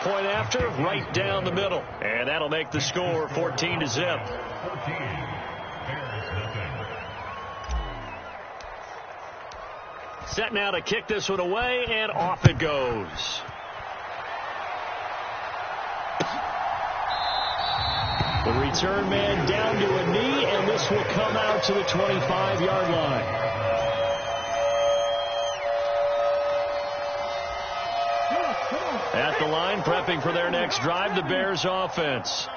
point after, right down the middle. And that'll make the score 14-zip. Set now to kick this one away, and off it goes. The return man down to a knee, and this will come out to the 25-yard line. At the line, prepping for their next drive, the Bears offense.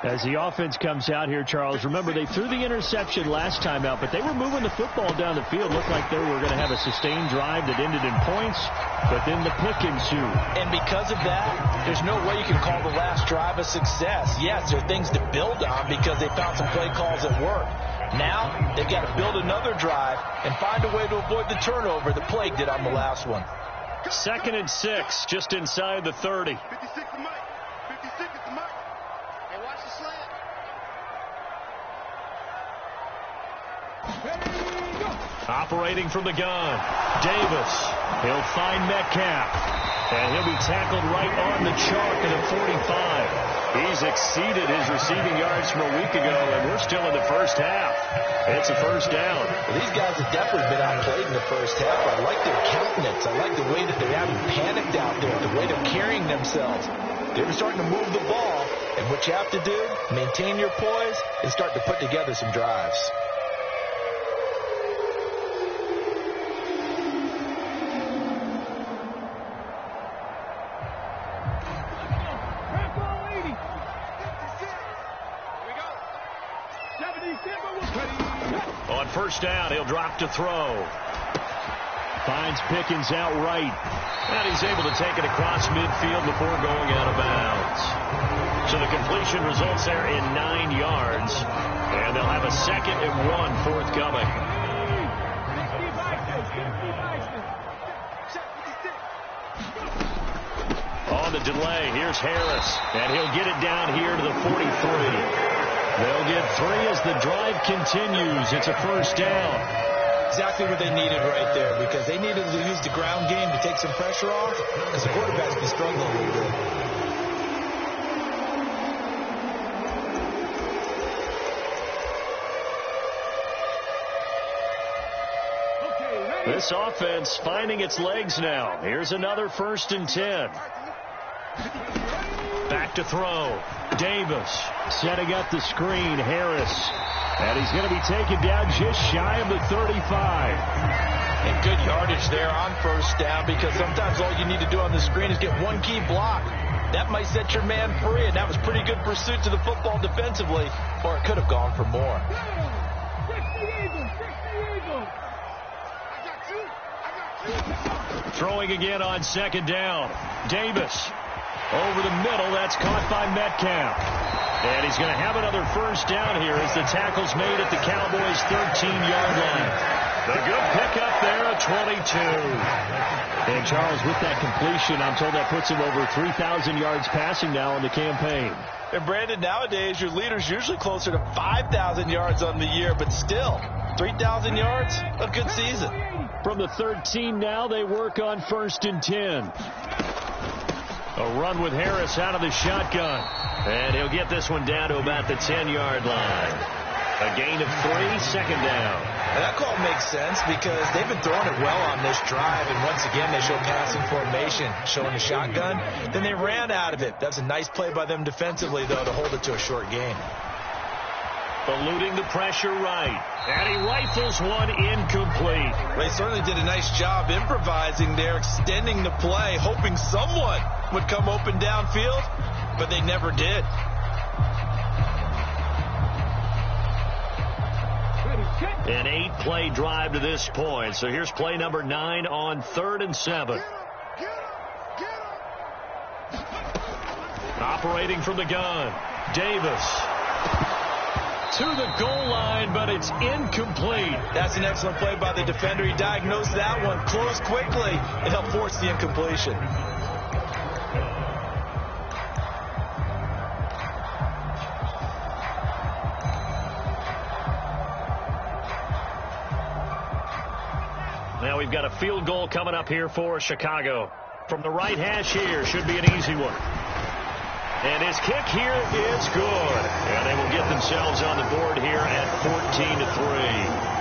As the offense comes out here, Charles, remember they threw the interception last time out, but they were moving the football down the field. Looked like they were going to have a sustained drive that ended in points, but then the pick ensued. And because of that, there's no way you can call the last drive a success. Yes, there are things to build on because they found some play calls that work. Now, they've got to build another drive and find a way to avoid the turnover that plagued it on the last one. 2nd and 6, just inside the 30. 56 to Mike. 56 to Mike. Hey, watch the slant. Operating from the gun, Davis. He'll find Metcalf. And he'll be tackled right on the chalk at the 45. He's exceeded his receiving yards from a week ago, and we're still in the first half. It's a first down. Well, these guys have definitely been outplayed in the first half. I like their countenance. I like the way that they haven't panicked out there, the way they're carrying themselves. They're starting to move the ball, and what you have to do, maintain your poise and start to put together some drives. On first down, he'll drop to throw. Finds Pickens out right. And he's able to take it across midfield before going out of bounds. So the completion results there in 9 yards. And they'll have a 2nd and 1 forthcoming. On the delay, here's Harris. And he'll get it down here to the 43. They'll get 3 as the drive continues. It's a first down. Exactly what they needed right there, because they needed to use the ground game to take some pressure off, as the quarterback's been struggling a little bit. This offense finding its legs now. Here's another 1st and 10. Back to throw. Davis setting up the screen. Harris. And he's going to be taken down just shy of the 35. And good yardage there on first down, because sometimes all you need to do on the screen is get one key block. That might set your man free, and that was pretty good pursuit to the football defensively, or it could have gone for more. Throwing again on 2nd down. Davis. Over the middle, that's caught by Metcalf. And he's going to have another first down here as the tackle's made at the Cowboys' 13-yard line. The good pickup there at 22. And Charles, with that completion, I'm told that puts him over 3,000 yards passing now in the campaign. And Brandon, nowadays your leader's usually closer to 5,000 yards on the year, but still, 3,000 yards, a good season. From the 13 now, they work on 1st and 10. A run with Harris out of the shotgun. And he'll get this one down to about the 10-yard line. A gain of 3, 2nd down. And that call makes sense because they've been throwing it well on this drive. And once again, they show passing formation, showing the shotgun. Then they ran out of it. That's a nice play by them defensively, though, to hold it to a short gain. Eluding the pressure right. And he rifles one incomplete. They certainly did a nice job improvising there, extending the play, hoping someone would come open downfield, but they never did. An 8-play drive to this point. So here's play number 9 on 3rd and 7. Operating from the gun. Davis. To the goal line, but it's incomplete. That's an excellent play by the defender. He diagnosed that one, closed quickly, and helped force the incompletion. Now we've got a field goal coming up here for Chicago. From the right hash here, should be an easy one. And his kick here is good. And they will get themselves on the board here at 14-3.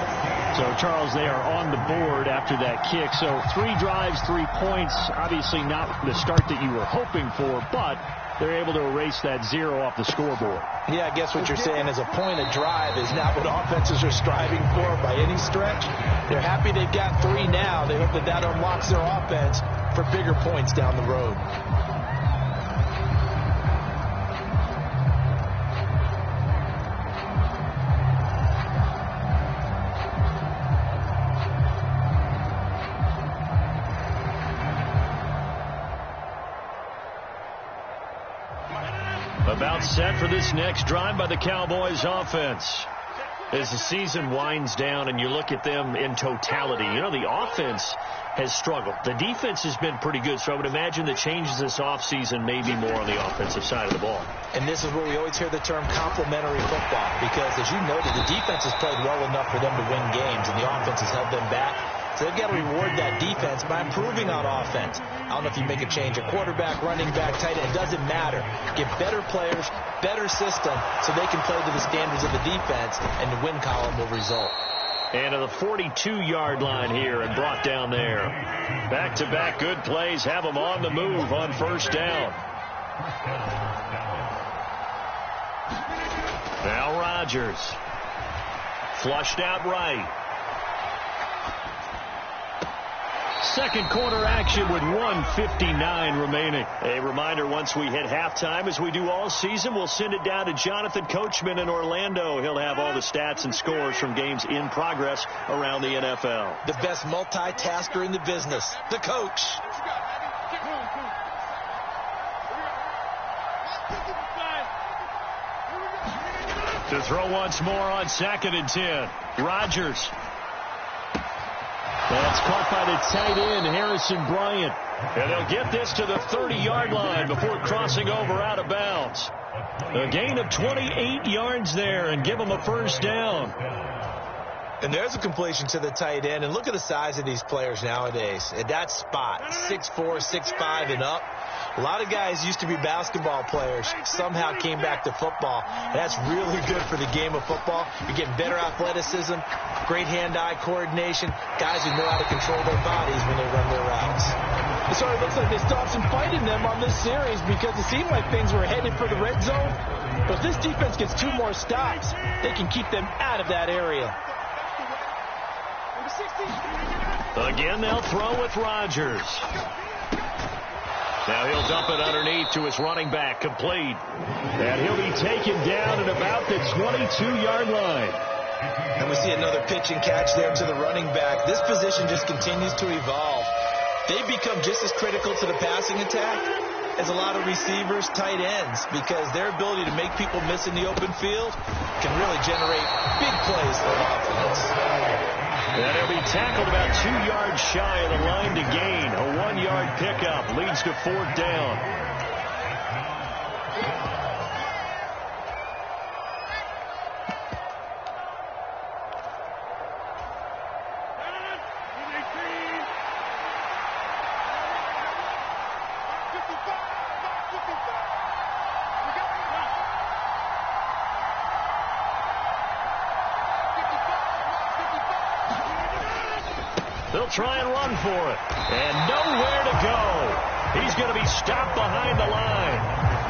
So, Charles, they are on the board after that kick. So 3 drives, 3 points. Obviously not the start that you were hoping for, but they're able to erase that 0 off the scoreboard. Yeah, I guess what you're saying is a point of drive is not what offenses are striving for by any stretch. They're happy they've got 3 now. They hope that that unlocks their offense for bigger points down the road. About set for this next drive by the Cowboys offense. As the season winds down and you look at them in totality, you know, the offense has struggled. The defense has been pretty good, so I would imagine the changes this offseason may be more on the offensive side of the ball. And this is where we always hear the term complementary football, because as you noted, the defense has played well enough for them to win games, and the offense has held them back. So they've got to reward that defense by improving on offense. I don't know if you make a change, a quarterback, running back, tight end, it doesn't matter. Get better players, better system, so they can play to the standards of the defense, and the win column will result. And to the 42-yard line here and brought down there. Back-to-back good plays have them on the move on first down. Now Rodgers. Flushed out right. Second quarter action with 1:59 remaining. A reminder, once we hit halftime, as we do all season, we'll send it down to Jonathan Coachman in Orlando. He'll have all the stats and scores from games in progress around the NFL. The best multitasker in the business, the coach. To throw once more on 2nd and 10. Rodgers. That's caught by the tight end, Harrison Bryant. And they'll get this to the 30-yard line before crossing over out of bounds. A gain of 28 yards there and give them a first down. And there's a completion to the tight end. And look at the size of these players nowadays. At that spot, 6'4", 6'5", and up. A lot of guys used to be basketball players, somehow came back to football. That's really good for the game of football. You're getting better athleticism, great hand-eye coordination, guys who know how to control their bodies when they run their routes. So it looks like they stopped some fighting them on this series because it seemed like things were headed for the red zone. But if this defense gets 2 more stops, they can keep them out of that area. Again, they'll throw with Rodgers. Now he'll dump it underneath to his running back, complete. And he'll be taken down at about the 22-yard line. And we see another pitch and catch there to the running back. This position just continues to evolve. They become just as critical to the passing attack as a lot of receivers, tight ends, because their ability to make people miss in the open field can really generate big plays for offense. And he'll be tackled about 2 yards shy of the line to gain. A 1-yard pickup leads to 4th down. They'll try and run for it. And nowhere to go. He's going to be stopped behind the line.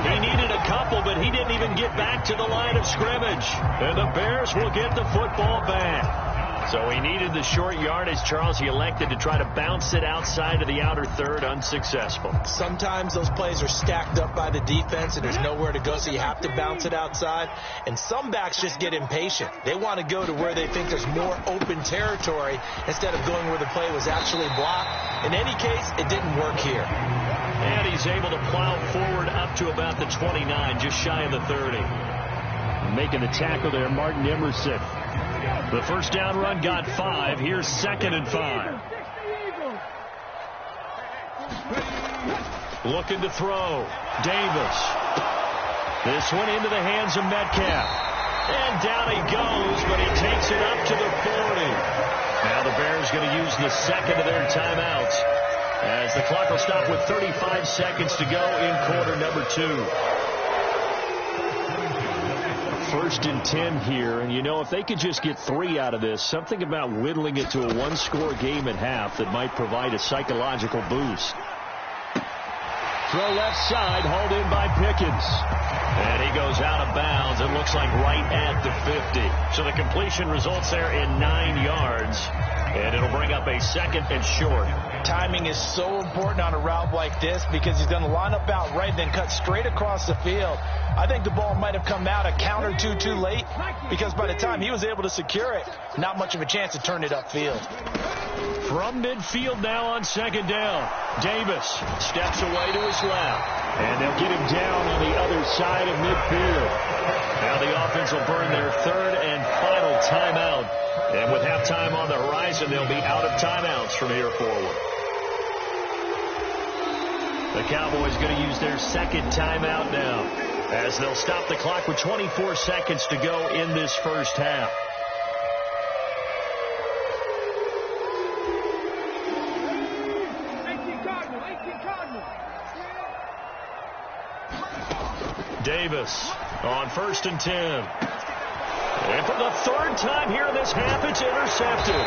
He needed a couple, but he didn't even get back to the line of scrimmage. And the Bears will get the football back. So he needed the short yardage, Charles. He elected to try to bounce it outside of the outer third, unsuccessful. Sometimes those plays are stacked up by the defense and there's nowhere to go, so you have to bounce it outside. And some backs just get impatient. They want to go to where they think there's more open territory instead of going where the play was actually blocked. In any case, it didn't work here. And he's able to plow forward up to about the 29, just shy of the 30. Making the tackle there, Martin Emerson. The first down run got 5. Here's 2nd and 5. Looking to throw. Davis. This one into the hands of Metcalf. And down he goes, but he takes it up to the 40. Now the Bears going to use the second of their timeouts, as the clock will stop with 35 seconds to go in quarter number 2. 1st and 10 here, and you know, if they could just get 3 out of this, something about whittling it to a one-score game at half that might provide a psychological boost. Throw left side, hauled in by Pickens. And he goes out of bounds. It looks like right at the 50. So the completion results there in 9 yards. And it'll bring up a 2nd and short. Timing is so important on a route like this because he's going to line up out right and then cut straight across the field. I think the ball might have come out a count or two too late because by the time he was able to secure it, not much of a chance to turn it upfield. From midfield now on 2nd down. Davis steps away to his left. And they'll get him down on the other side of midfield. Now the offense will burn their 3rd and final timeout. And with halftime on the horizon, they'll be out of timeouts from here forward. The Cowboys going to use their 2nd timeout now, as they'll stop the clock with 24 seconds to go in this first half. Davis on 1st and 10. And for the 3rd time here in this half, it's intercepted.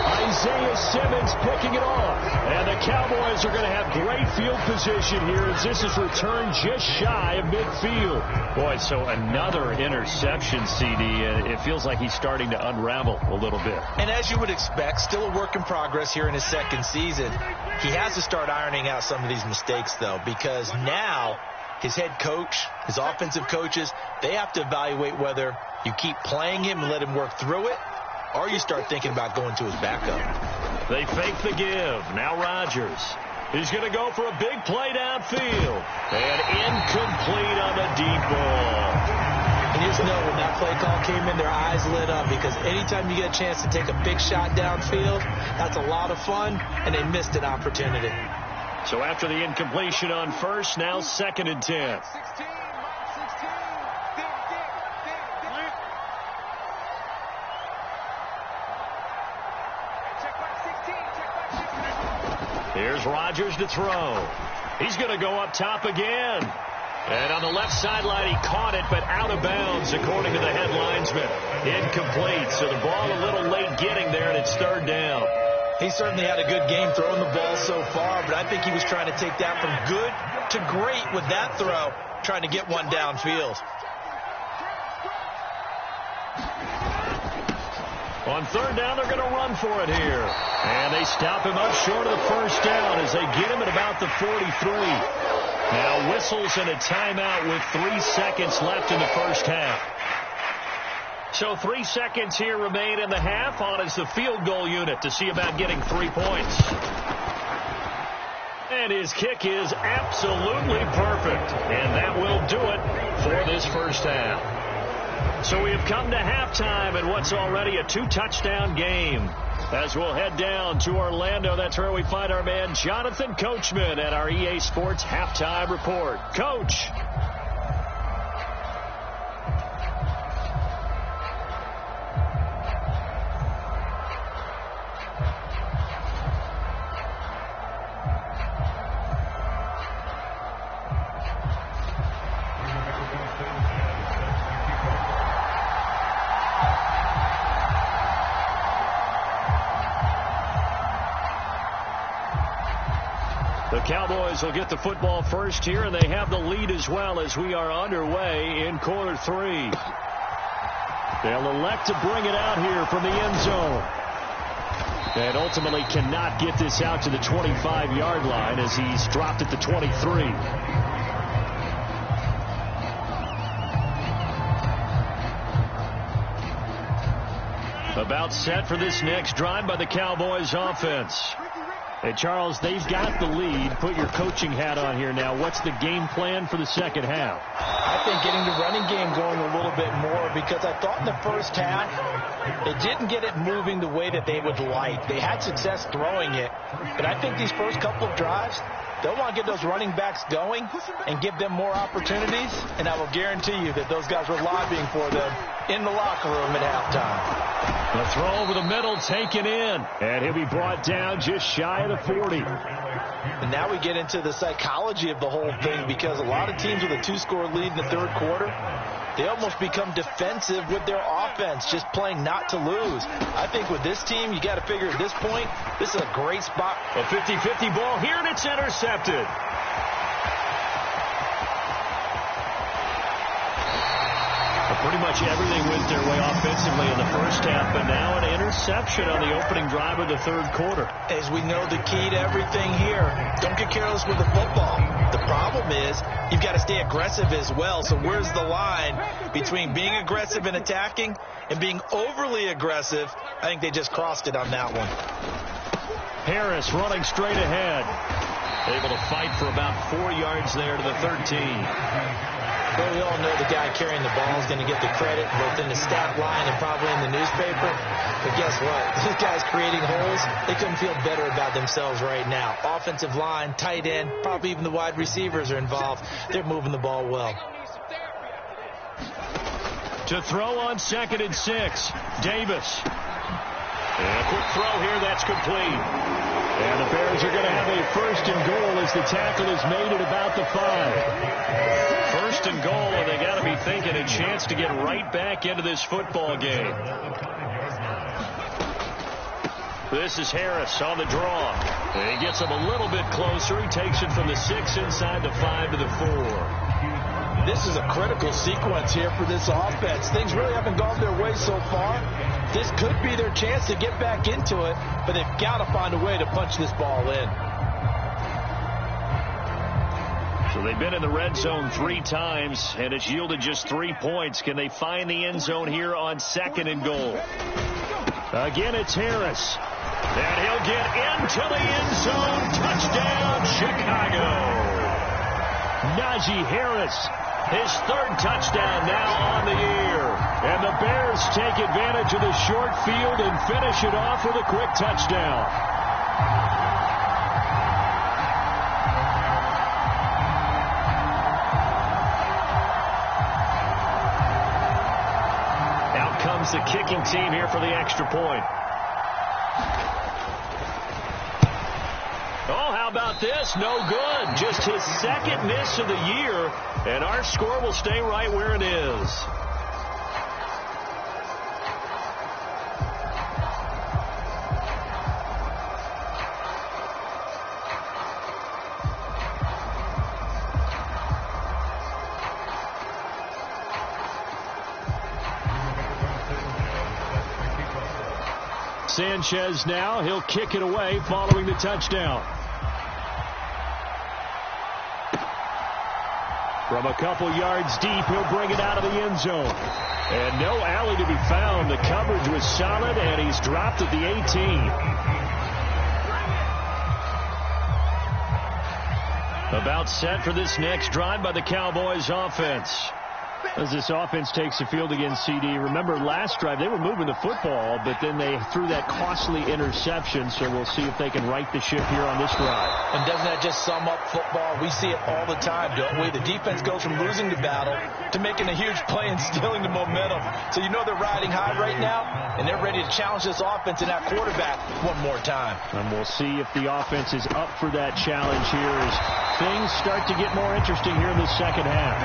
Isaiah Simmons picking it off. And the Cowboys are going to have great field position here as this is returned just shy of midfield. Boy, so another interception, CD. It feels like he's starting to unravel a little bit. And as you would expect, still a work in progress here in his 2nd season. He has to start ironing out some of these mistakes, though, because now his head coach, his offensive coaches, they have to evaluate whether you keep playing him and let him work through it, or you start thinking about going to his backup. They fake the give. Now Rodgers. He's going to go for a big play downfield. And incomplete on the deep ball. And you just know when that play call came in, their eyes lit up because anytime you get a chance to take a big shot downfield, that's a lot of fun, and they missed an opportunity. So after the incompletion on 1st, now 2nd and 10. Here's Rodgers to throw. He's going to go up top again. And on the left sideline, he caught it, but out of bounds, according to the head linesman. Incomplete, so the ball a little late getting there, and it's 3rd down. He certainly had a good game throwing the ball so far, but I think he was trying to take that from good to great with that throw, trying to get one downfield. On 3rd down, they're going to run for it here. And they stop him up short of the 1st down as they get him at about the 43. Now whistles and a timeout with 3 seconds left in the first half. So 3 seconds here remain in the half. On is the field goal unit to see about getting 3 points. And his kick is absolutely perfect. And that will do it for this first half. So we have come to halftime in what's already a 2-touchdown game. As we'll head down to Orlando, that's where we find our man Jonathan Coachman at our EA Sports Halftime Report. Coach. The Cowboys will get the football first here, and they have the lead as well as we are underway in quarter 3. They'll elect to bring it out here from the end zone. And ultimately cannot get this out to the 25-yard line as he's dropped at the 23. About set for this next drive by the Cowboys offense. Hey, Charles, they've got the lead. Put your coaching hat on here now. What's the game plan for the second half? I think getting the running game going a little bit more because I thought in the first half they didn't get it moving the way that they would like. They had success throwing it, but I think these first couple of drives, they'll want to get those running backs going and give them more opportunities, and I will guarantee you that those guys were lobbying for them in the locker room at halftime. The throw over the middle taken in, and he'll be brought down just shy of the 40. And now we get into the psychology of the whole thing, because a lot of teams with a 2-score lead in the third quarter, they almost become defensive with their offense, just playing not to lose. I think with this team, you got to figure at this point, this is a great spot. A 50-50 ball here, and it's intercepted. Pretty much everything went their way offensively in the first half, but now an interception on the opening drive of the third quarter. As we know, the key to everything here, don't get careless with the football. The problem is you've got to stay aggressive as well. So where's the line between being aggressive and attacking and being overly aggressive? I think they just crossed it on that one. Harris running straight ahead. Able to fight for about 4 yards there to the 13. Well, we all know the guy carrying the ball is going to get the credit both in the stat line and probably in the newspaper. But guess what? These guys creating holes, they couldn't feel better about themselves right now. Offensive line, tight end, probably even the wide receivers are involved. They're moving the ball well. To throw on 2nd and 6, Davis. And a quick throw here, that's complete. And the Bears are going to have a 1st and goal as the tackle is made at about the 5. 1st and goal, and they got to be thinking a chance to get right back into this football game. This is Harris on the draw. And he gets him a little bit closer. He takes it from the 6 inside the 5 to the 4. This is a critical sequence here for this offense. Things really haven't gone their way so far. This could be their chance to get back into it, but they've got to find a way to punch this ball in. So they've been in the red zone 3 times, and it's yielded just 3 points. Can they find the end zone here on 2nd and goal? Again, it's Harris. And he'll get into the end zone. Touchdown, Chicago. Najee Harris, his 3rd touchdown now on the year. And the Bears take advantage of the short field and finish it off with a quick touchdown. Out comes the kicking team here for the extra point. Oh, how about this? No good. Just his 2nd miss of the year, and our score will stay right where it is. Sanchez now, he'll kick it away following the touchdown. From a couple yards deep, he'll bring it out of the end zone. And no alley to be found. The coverage was solid, and he's dropped at the 18. About set for this next drive by the Cowboys offense. As this offense takes the field against CD, remember last drive they were moving the football, but then they threw that costly interception, so we'll see if they can right the ship here on this drive. And doesn't that just sum up football? We see it all the time, don't we? The defense goes from losing the battle to making a huge play and stealing the momentum. So you know they're riding high right now, and they're ready to challenge this offense and that quarterback one more time. And we'll see if the offense is up for that challenge here as things start to get more interesting here in the second half.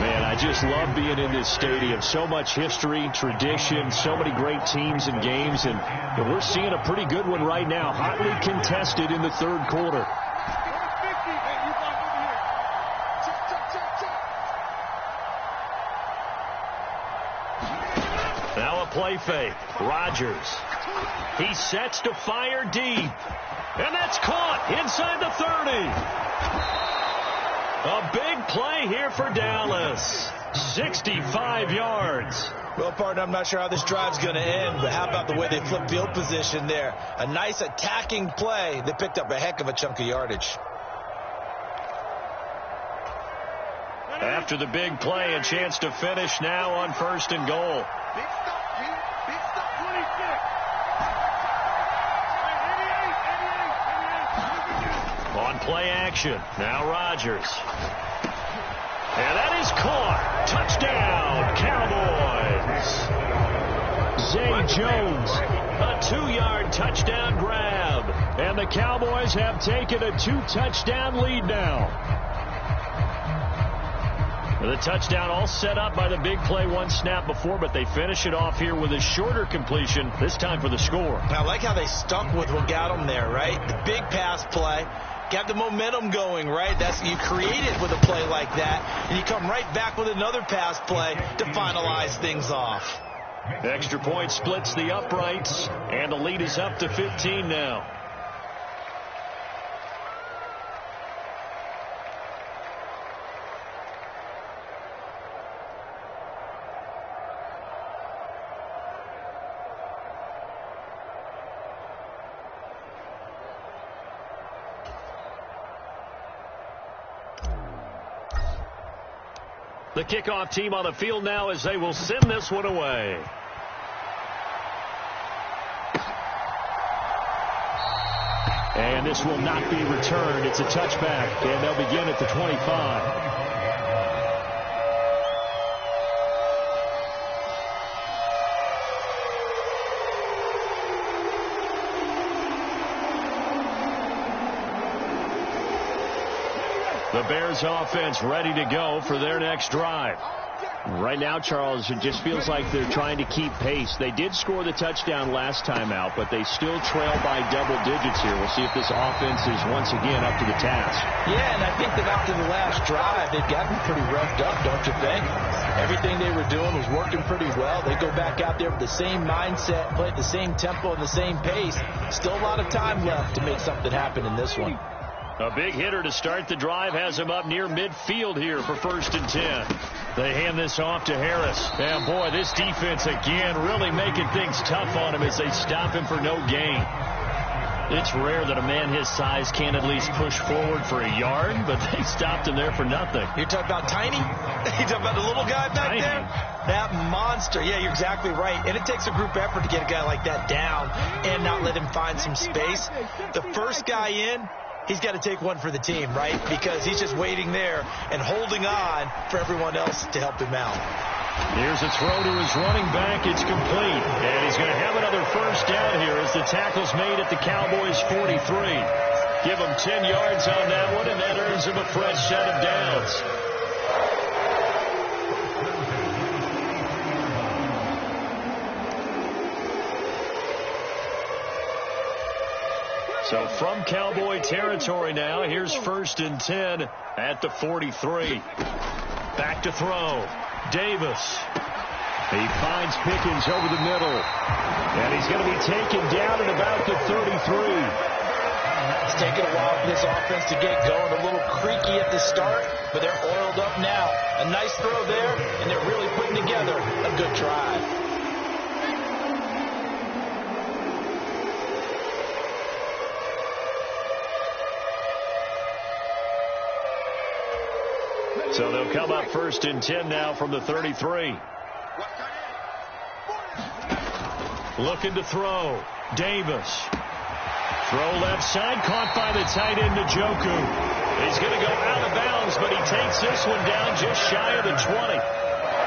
Man, I just love being in this stadium. So much history, tradition, so many great teams and games, and we're seeing a pretty good one right now, hotly contested in the third quarter. Now a play fake. Rodgers. He sets to fire deep. And that's caught inside the 30. A big play here for Dallas. 65 yards. Well, partner, I'm not sure how this drive's going to end, but how about the way they flipped field position there? A nice attacking play that picked up a heck of a chunk of yardage. After the big play, a chance to finish now on 1st and goal. Big stop, G. Big stop, 26. On play action. Now Rodgers. And that is caught. Touchdown, Cowboys. Zay Jones. A 2-yard touchdown grab. And the Cowboys have taken a 2-touchdown lead now. The touchdown all set up by the big play one snap before, but they finish it off here with a shorter completion, this time for the score. I like how they stuck with what got them there, right? The big pass play, got the momentum going, right? That's you create it with a play like that, and you come right back with another pass play to finalize things off. Extra point splits the uprights, and the lead is up to 15 now. The kickoff team on the field now as they will send this one away. And this will not be returned. It's a touchback, and they'll begin at the 25. The Bears offense ready to go for their next drive. Right now, Charles, it just feels like they're trying to keep pace. They did score the touchdown last time out, but they still trail by double digits here. We'll see if this offense is once again up to the task. Yeah, and I think that after the last drive, they've gotten pretty roughed up, don't you think? Everything they were doing was working pretty well. They go back out there with the same mindset, play at the same tempo and the same pace. Still a lot of time left to make something happen in this one. A big hitter to start the drive has him up near midfield here for 1st and 10. They hand this off to Harris. And, boy, this defense again really making things tough on him as they stop him for no gain. It's rare that a man his size can't at least push forward for a yard, but they stopped him there for nothing. You're talking about Tiny? You're talking about the little guy back there? That monster. Yeah, you're exactly right. And it takes a group effort to get a guy like that down and not let him find some space. The first guy in, he's got to take one for the team, right? Because he's just waiting there and holding on for everyone else to help him out. Here's a throw to his running back. It's complete. And he's going to have another first down here as the tackle's made at the Cowboys' 43. Give him 10 yards on that one, and that earns him a fresh set of downs. So from Cowboy territory now, here's 1st and 10 at the 43. Back to throw. Davis. He finds Pickens over the middle. And he's going to be taken down at about the 33. It's taken a while for this offense to get going. A little creaky at the start, but they're oiled up now. A nice throw there, and they're really putting together a good drive. So they'll come up 1st and 10 now from the 33. Looking to throw. Davis. Throw left side, caught by the tight end, Njoku. He's going to go out of bounds, but he takes this one down just shy of the 20.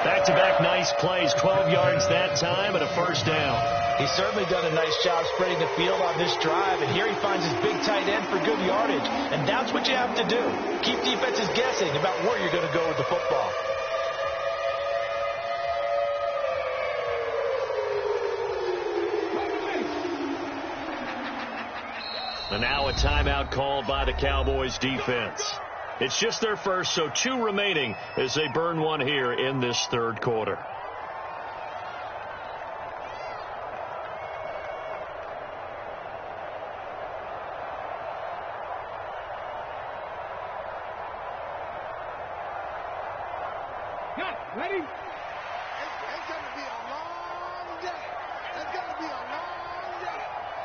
Back-to-back nice plays, 12 yards that time, and a first down. He's certainly done a nice job spreading the field on this drive, and here he finds his big tight end for good yardage. And that's what you have to do. Keep defenses guessing about where you're going to go with the football. And now a timeout called by the Cowboys defense. It's just their first, so 2 remaining as they burn one here in this 3rd quarter. Ready? It's going to be a long day. It's going to be a long day.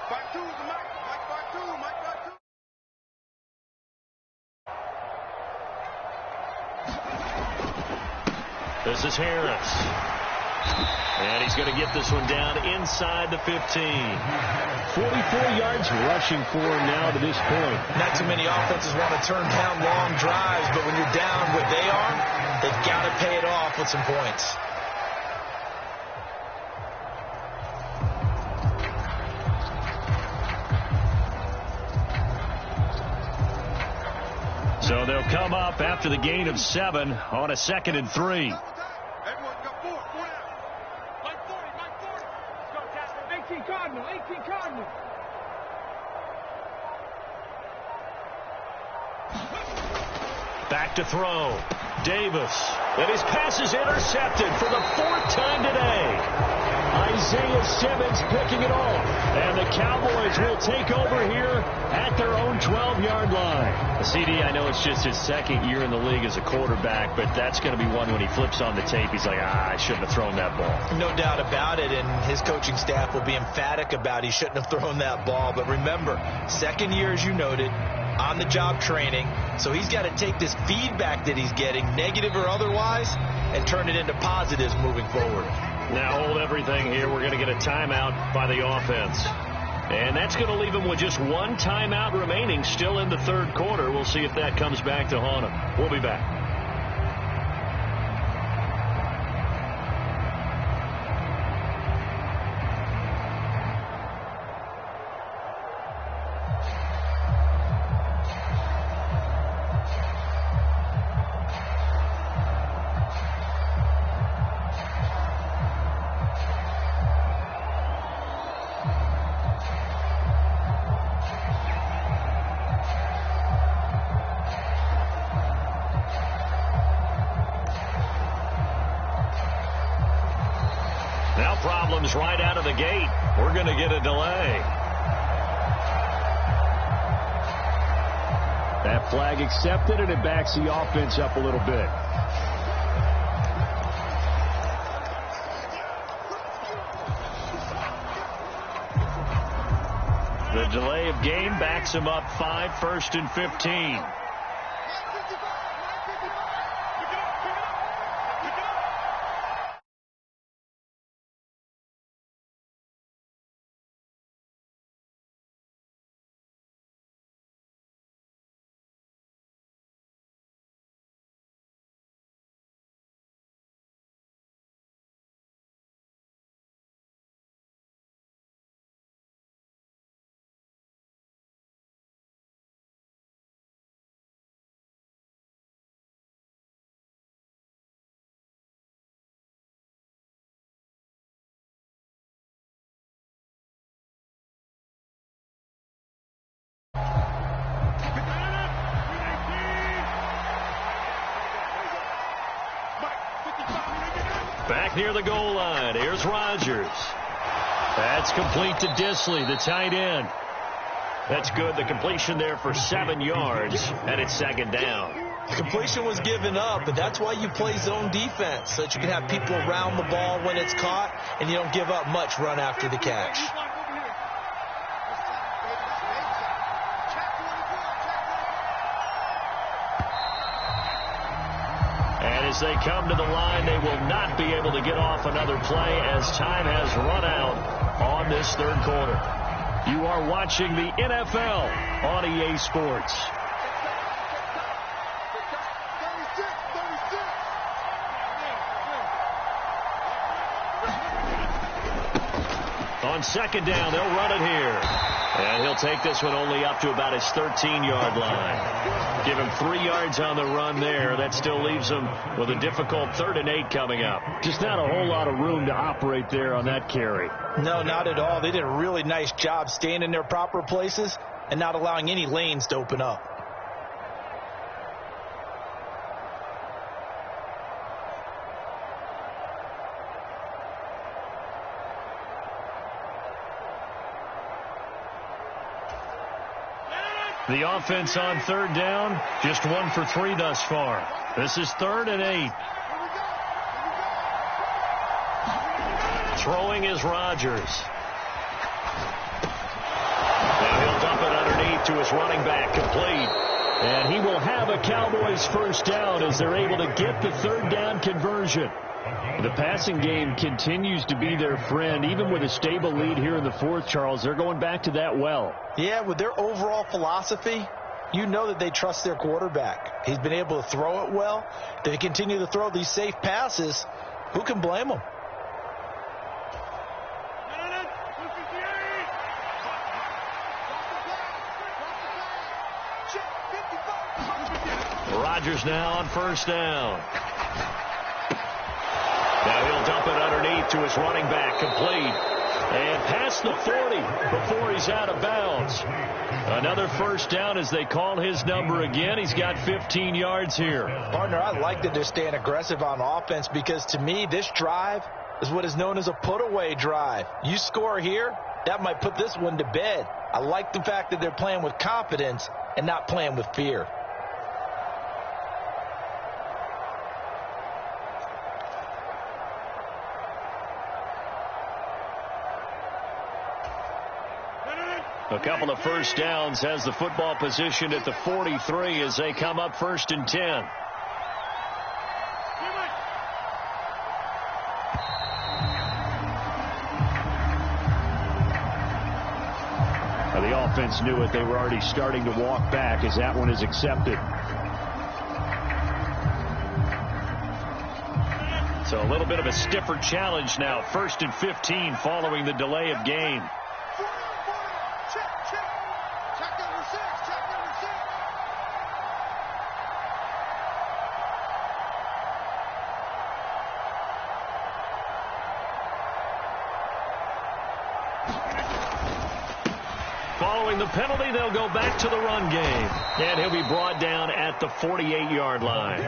Part 2 is Mike. Mike part 2. Mike part 2. This is Harris. And he's going to get this one down inside the 15. 44 yards rushing for him now to this point. Not too many offenses want to turn down long drives, but when you're down where they are, they've got to pay it off with some points. come up after the gain of 7 on a 2nd and 3. Everyone go forward. 4 down. Mike 40. Mike 40. Let's go, Casper. 18 Cardinal. 18 Cardinal. Back to throw. Davis. And his pass is intercepted for the 4th time today. Isaiah Simmons picking it off. And the Cowboys will take over here at their own 12-yard line. CD, I know it's just his 2nd year in the league as a quarterback, but that's going to be one when he flips on the tape. He's like, I shouldn't have thrown that ball. No doubt about it, and his coaching staff will be emphatic about he shouldn't have thrown that ball. But remember, 2nd year, as you noted, on-the-job training. So he's got to take this feedback that he's getting, negative or otherwise, and turn it into positives moving forward. Now hold everything here. We're going to get a timeout by the offense. And that's going to leave him with just 1 timeout remaining still in the 3rd quarter. We'll see if that comes back to haunt him. We'll be back. Now problems right out of the gate. We're going to get a delay. That flag accepted, and it backs the offense up a little bit. The delay of game backs him up 5, 1st and 15. Back near the goal line. Here's Rodgers. That's complete to Disley, the tight end. That's good. The completion there for 7 yards, and it's 2nd down. The completion was given up, but that's why you play zone defense, so that you can have people around the ball when it's caught, and you don't give up much run after the catch. And as they come to the line, they will not be able to get off another play as time has run out on this 3rd quarter. You are watching the NFL on EA Sports. On 2nd down, they'll run it here. And he'll take this one only up to about his 13-yard line. Give him 3 yards on the run there. That still leaves him with a difficult 3rd and 8 coming up. Just not a whole lot of room to operate there on that carry. No, not at all. They did a really nice job staying in their proper places and not allowing any lanes to open up. The offense on 3rd down, just 1 for 3 thus far. This is 3rd and 8. Throwing is Rodgers. Now he'll dump it underneath to his running back, complete. And he will have a Cowboys 1st down as they're able to get the 3rd down conversion. The passing game continues to be their friend. Even with a stable lead here in the 4th, Charles, they're going back to that well. Yeah, with their overall philosophy, you know that they trust their quarterback. He's been able to throw it well. They continue to throw these safe passes. Who can blame them? Rodgers now on first down. Now he'll dump it underneath to his running back, complete. And past the 40 before he's out of bounds. Another first down as they call his number again. He's got 15 yards here. Partner, I like that they're staying aggressive on offense because to me this drive is what is known as a put-away drive. You score here, that might put this one to bed. I like the fact that they're playing with confidence and not playing with fear. A couple of first downs, has the football position at the 43 as they come up 1st and 10. The offense knew it. They were already starting to walk back as that one is accepted. So a little bit of a stiffer challenge now. 1st and 15 following the delay of game. Following the penalty, they'll go back to the run game. And he'll be brought down at the 48-yard line.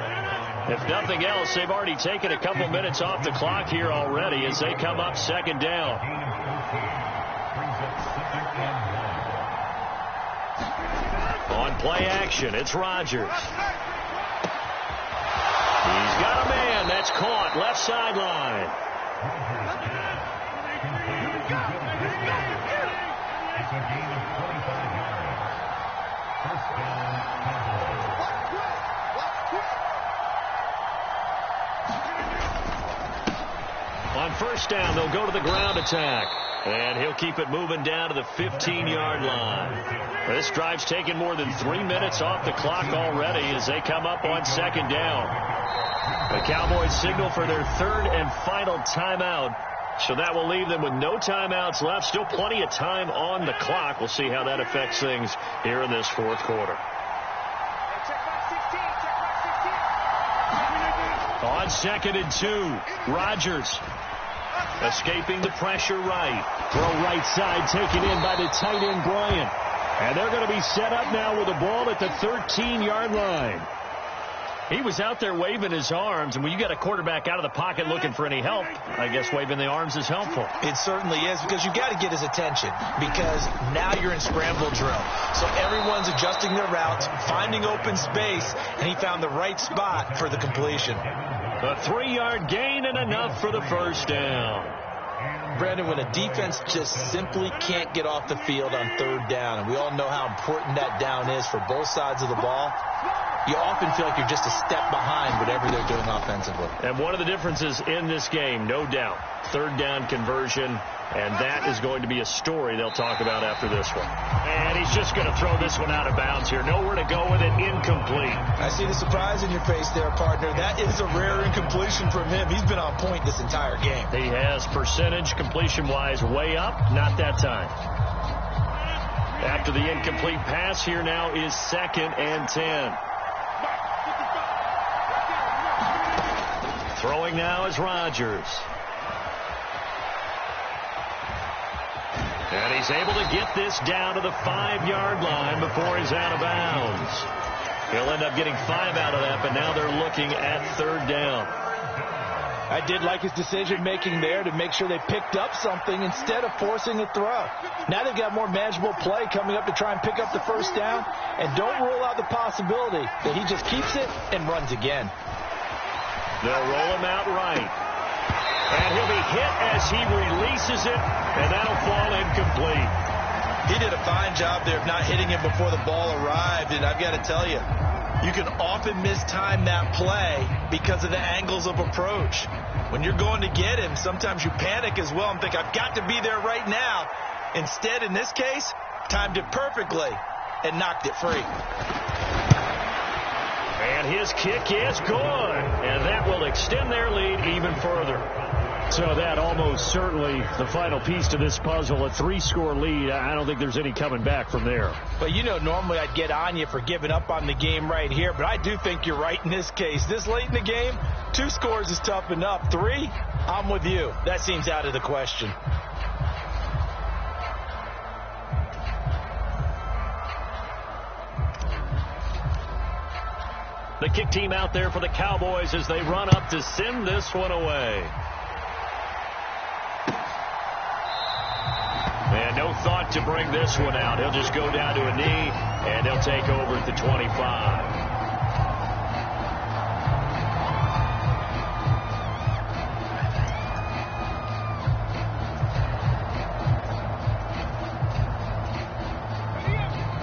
If nothing else, they've already taken a couple minutes off the clock here already as they come up 2nd down. On play action, it's Rodgers. He's got a man. That's caught. Left sideline. It's a gain of 25 yards. First down, Cowboys. On first down, they'll go to the ground attack. And he'll keep it moving down to the 15-yard line. This drive's taken more than 3 minutes off the clock already as they come up on 2nd down. The Cowboys signal for their 3rd and final timeout. So that will leave them with no timeouts left. Still plenty of time on the clock. We'll see how that affects things here in this 4th quarter. On 2nd and 2, Rodgers escaping the pressure right. Throw right side taken in by the tight end Bryant. And they're going to be set up now with the ball at the 13-yard line. He was out there waving his arms, and when you got a quarterback out of the pocket looking for any help, I guess waving the arms is helpful. It certainly is, because you got to get his attention, because now you're in scramble drill. So everyone's adjusting their routes, finding open space, and he found the right spot for the completion. A 3-yard gain and enough for the first down. Brandon, when a defense just simply can't get off the field on 3rd down, and we all know how important that down is for both sides of the ball, you often feel like you're just a step behind whatever they're doing offensively. And one of the differences in this game, no doubt, 3rd down conversion, and that is going to be a story they'll talk about after this one. And he's just going to throw this one out of bounds here. Nowhere to go with it, incomplete. I see the surprise in your face there, partner. That is a rare incompletion from him. He's been on point this entire game. He has percentage completion-wise way up, not that time. After the incomplete pass, here now is 2nd and 10. Throwing now is Rodgers. And he's able to get this down to the 5-yard line before he's out of bounds. He'll end up getting 5 out of that, but now they're looking at 3rd down. I did like his decision-making there to make sure they picked up something instead of forcing a throw. Now they've got more manageable play coming up to try and pick up the first down, and don't rule out the possibility that he just keeps it and runs again. They'll roll him out right. And he'll be hit as he releases it, and that'll fall incomplete. He did a fine job there of not hitting him before the ball arrived, and I've got to tell you, you can often mistime that play because of the angles of approach. When you're going to get him, sometimes you panic as well and think, I've got to be there right now. Instead, in this case, timed it perfectly and knocked it free. And his kick is good, and that will extend their lead even further. So that almost certainly the final piece to this puzzle, a 3-score lead. I don't think there's any coming back from there. But you know, normally I'd get on you for giving up on the game right here, but I do think you're right in this case. This late in the game, 2 scores is tough enough. 3, I'm with you. That seems out of the question. The kick team out there for the Cowboys as they run up to send this one away. And no thought to bring this one out. He'll just go down to a knee, and they'll take over at the 25.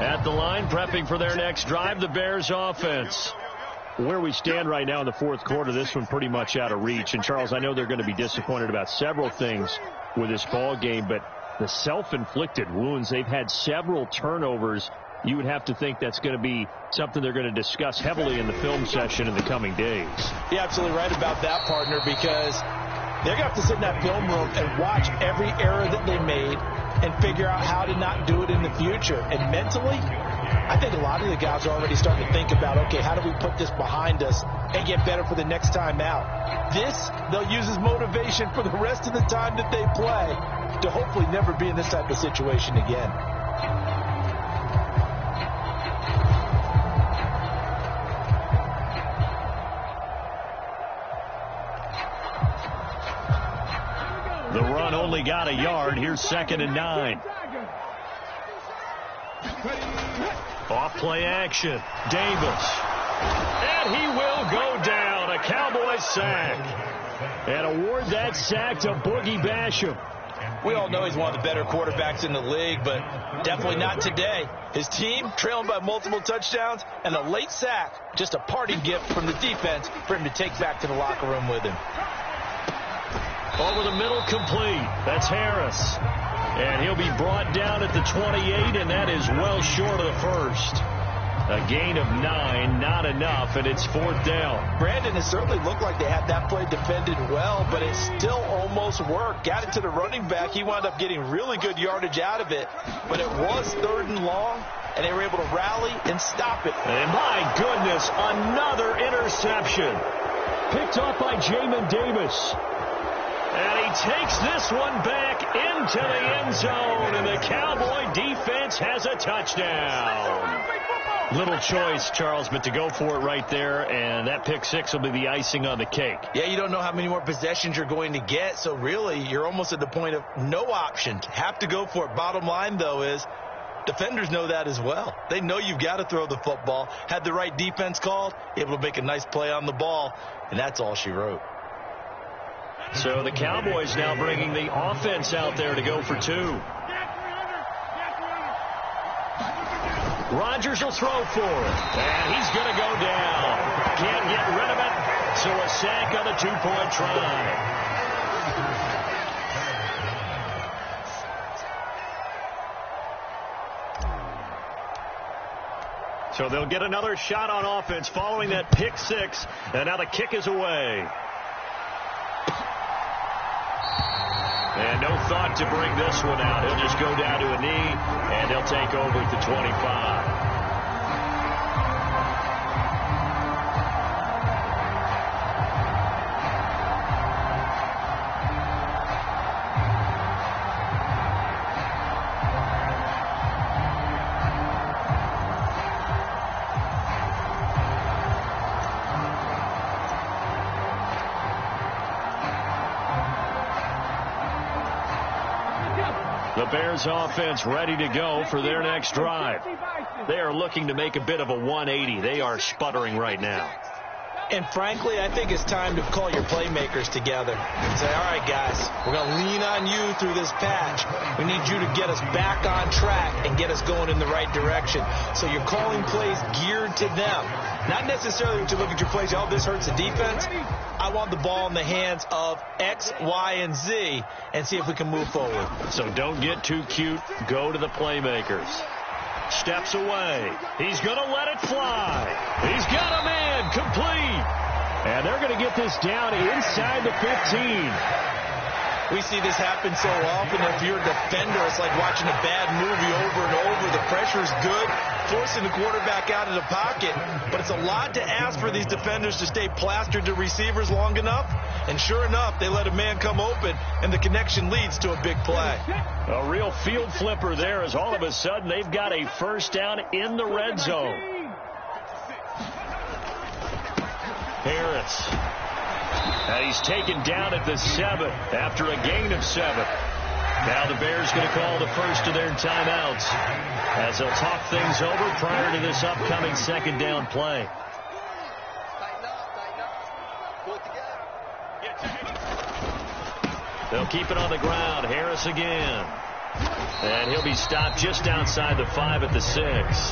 At the line, prepping for their next drive, the Bears offense. Where we stand right now in the fourth quarter, this one pretty much out of reach. And, Charles, I know they're going to be disappointed about several things with this ball game, but the self-inflicted wounds, they've had several turnovers. You would have to think that's going to be something they're going to discuss heavily in the film session in the coming days. You're absolutely right about that, partner, because they're going to have to sit in that film room and watch every error that they made and figure out how to not do it in the future. And mentally, I think a lot of the guys are already starting to think about, okay, how do we put this behind us and get better for the next time out? This, they'll use as motivation for the rest of the time that they play to hopefully never be in this type of situation again. The run only got a yard. Here's 2nd and 9. Off play action. Davis. And he will go down. A Cowboy sack. And award that sack to Boogie Basham. We all know he's one of the better quarterbacks in the league, but definitely not today. His team trailing by multiple touchdowns and a late sack. Just a parting gift from the defense for him to take back to the locker room with him. Over the middle, complete. That's Harris. And he'll be brought down at the 28, and that is well short of the first. A gain of 9, not enough, and it's 4th down. Brandon, it certainly looked like they had that play defended well, but it still almost worked. Got it to the running back. He wound up getting really good yardage out of it, but it was 3rd and long, and they were able to rally and stop it. And my goodness, another interception. Picked off by Jamin Davis. And he takes this one back into the end zone, and the Cowboy defense has a touchdown. Little choice, Charles, but to go for it right there, and that pick 6 will be the icing on the cake. Yeah, you don't know how many more possessions you're going to get, so really you're almost at the point of no option. Have to go for it. Bottom line, though, is defenders know that as well. They know you've got to throw the football. Had the right defense called, able to make a nice play on the ball, and that's all she wrote. So the Cowboys now bringing the offense out there to go for 2. Rodgers will throw for it, and he's going to go down. Can't get rid of it, so a sack on the 2-point try. So they'll get another shot on offense following that pick 6, and now the kick is away. And no thought to bring this one out. He'll just go down to a knee, and he'll take over at the 25. The Bears offense ready to go for their next drive. They are looking to make a bit of a 180. They are sputtering right now. And frankly, I think it's time to call your playmakers together and say, all right, guys, we're going to lean on you through this patch. We need you to get us back on track and get us going in the right direction. So you're calling plays geared to them. Not necessarily to look at your plays, oh, this hurts the defense. I want the ball in the hands of X, Y, and Z and see if we can move forward. So don't get too cute. Go to the playmakers. Steps away. He's going to let it fly. He's got a man complete. And they're going to get this down inside the 15. We see this happen so often. If you're a defender, it's like watching a bad movie over and over. The pressure's good, forcing the quarterback out of the pocket. But it's a lot to ask for these defenders to stay plastered to receivers long enough. And sure enough, they let a man come open, and the connection leads to a big play. A real field flipper there, as all of a sudden they've got a first down in the red zone. Harris. And he's taken down at the 7 after a gain of 7. Now the Bears going to call the first of their timeouts as they'll talk things over prior to this upcoming second down play. They'll keep it on the ground. Harris again. And he'll be stopped just outside the 5 at the 6.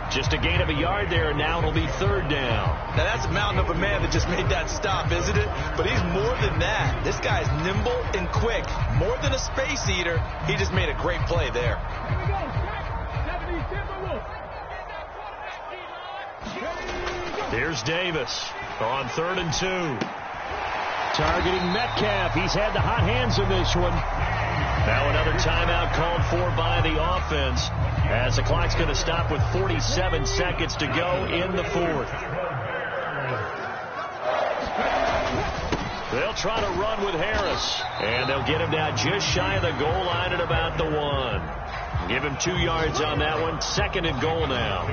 Just a gain of a yard there, and now it'll be third down. Now, that's a mountain of a man that just made that stop, isn't it? But he's more than that. This guy's nimble and quick. More than a space eater, he just made a great play there. Here's Davis on 3rd and 2. Targeting Metcalf. He's had the hot hands in this one. Now another timeout called for by the offense as the clock's going to stop with 47 seconds to go in the 4th. They'll try to run with Harris, and they'll get him down just shy of the goal line at about the 1. Give him 2 yards on that one. 2nd and goal now.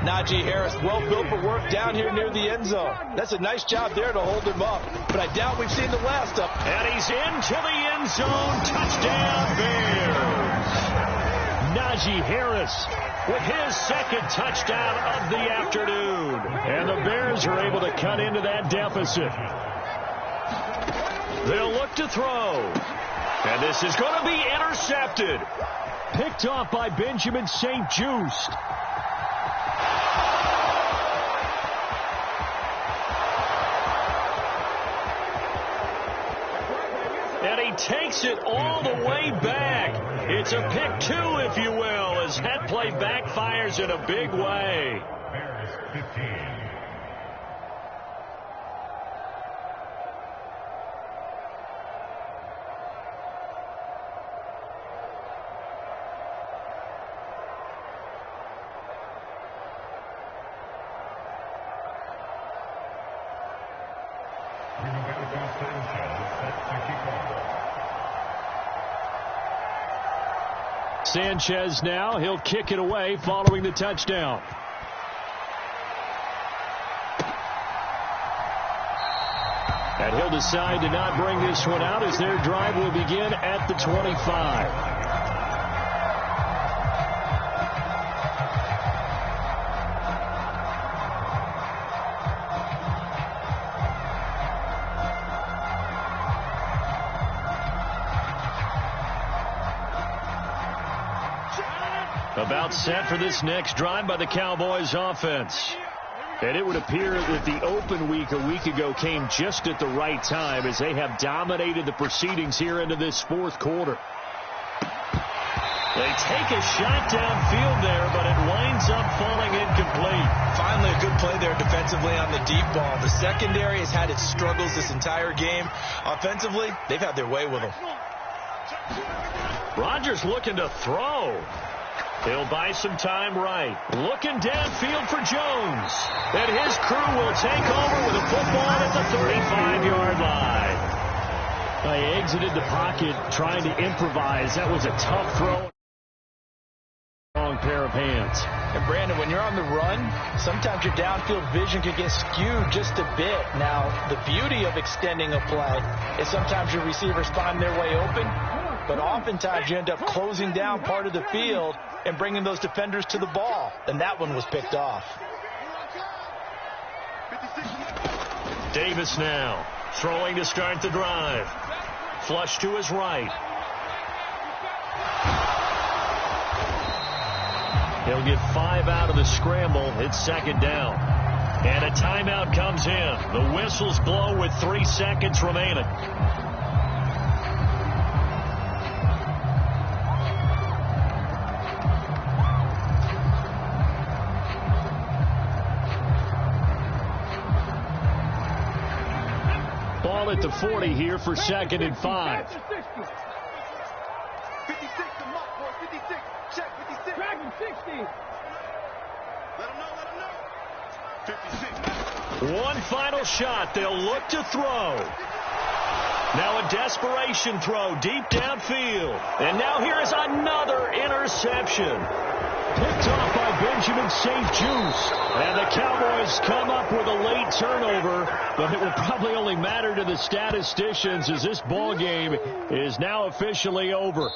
Najee Harris, well built for work down here near the end zone. That's a nice job there to hold him up. But I doubt we've seen the last of him. And he's into the end zone. Touchdown, Bears. Najee Harris with his 2nd touchdown of the afternoon. And the Bears are able to cut into that deficit. They'll look to throw. And this is going to be intercepted. Picked off by Benjamin St-Juste. And he takes it all the way back. It's a pick 2, if you will, as that play backfires in a big way. Bears 15. Sanchez now. He'll kick it away following the touchdown. And he'll decide to not bring this one out as their drive will begin at the 25. About set for this next drive by the Cowboys offense. And it would appear that the open week a week ago came just at the right time as they have dominated the proceedings here into this 4th quarter. They take a shot downfield there, but it winds up falling incomplete. Finally a good play there defensively on the deep ball. The secondary has had its struggles this entire game. Offensively, they've had their way with them. Rodgers looking to throw. He'll buy some time right. Looking downfield for Jones. And his crew will take over with a football at the 35-yard line. They exited the pocket trying to improvise. That was a tough throw. Wrong pair of hands. And Brandon, when you're on the run, sometimes your downfield vision can get skewed just a bit. Now, the beauty of extending a play is sometimes your receivers find their way open, but oftentimes you end up closing down part of the field and bringing those defenders to the ball. And that one was picked off. Davis now throwing to start the drive. Flush to his right. He'll get 5 out of the scramble. It's 2nd down. And a timeout comes in. The whistles blow with 3 seconds remaining. Ball at the 40 here for 2nd and 5. 56 to Muck, boy. 56. Check 56. Dragon 60. Let him know. 56. One final shot. They'll look to throw. Now a desperation throw deep downfield. And now here is another interception. Picked off by Benjamin St. Juice. And the Cowboys come up with a late turnover, but it will probably only matter to the statisticians as this ball game is now officially over.